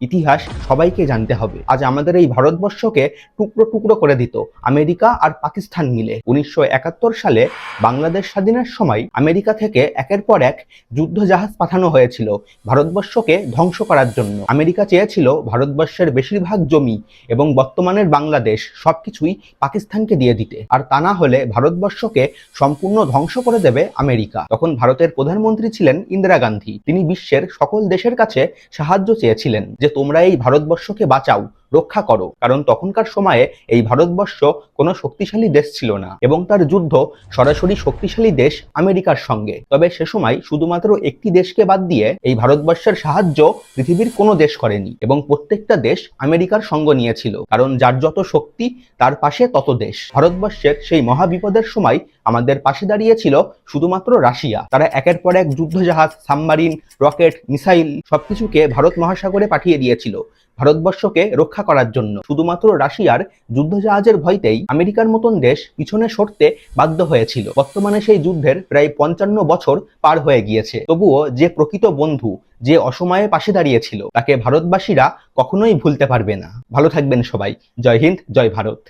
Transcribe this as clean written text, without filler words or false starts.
ইতিহাস সবাইকে জানতে হবে। আজ আমাদের এই ভারতবর্ষকে টুকরো টুকরো করে দিত আমেরিকা আর পাকিস্তান মিলে। 1971 সালে বাংলাদেশ স্বাধীনের সময় আমেরিকা থেকে একের পর এক যুদ্ধ জাহাজ পাঠানো হয়েছিল ভারতবর্ষকে ধ্বংস করার জন্য। আমেরিকা চেয়েছিল ভারতবর্ষের বেশিরভাগ জমি এবং বর্তমানের বাংলাদেশ সবকিছুই পাকিস্তানকে দিয়ে দিতে, আর তা না হলে ভারতবর্ষকে সম্পূর্ণ ধ্বংস করে দেবে আমেরিকা। তখন ভারতের প্রধানমন্ত্রী ছিলেন ইন্দিরা গান্ধী। তিনি বিশ্বের সকল দেশের কাছে সাহায্য চেয়েছিলেন যে তোমরা এই ভারতবর্ষকে বাঁচাও, রক্ষা করো, কারণ তখনকার সময়ে এই ভারতবর্ষ কোনো শক্তিশালী দেশ ছিল না এবং তার যুদ্ধ সরাসরি শক্তিশালী দেশ আমেরিকার সঙ্গে। তবে সে সময় শুধুমাত্র একটি দেশকে বাদ দিয়ে এই ভারতবর্ষের সাহায্য পৃথিবীর কোনো দেশ করেনি এবং প্রত্যেকটা দেশ আমেরিকার সঙ্গ নিয়েছিল, কারণ যার যত শক্তি তার পাশে তত দেশ। ভারতবর্ষের সেই মহাবিপদের সময় আমাদের পাশে দাঁড়িয়েছিল শুধুমাত্র রাশিয়া। তারা একের পর এক যুদ্ধজাহাজ, সাবমারিন, রকেট, মিসাইল সবকিছুকে ভারত মহাসাগরে পাঠিয়ে দিয়েছিল ভারতবর্ষকে রক্ষা করার জন্য। শুধুমাত্র রাশিয়ার যুদ্ধজাহাজের ভয়তেই আমেরিকার মতন দেশ পিছনে সরতে বাধ্য হয়েছিল। বর্তমানে সেই যুদ্ধের প্রায় 55 বছর পার হয়ে গিয়েছে। তবুও যে প্রকৃত বন্ধু, যে অসময়ে পাশে দাঁড়িয়েছিল, তাকে ভারতবাসীরা কখনোই ভুলতে পারবে না। ভালো থাকবেন সবাই। জয় হিন্দ, জয় ভারত।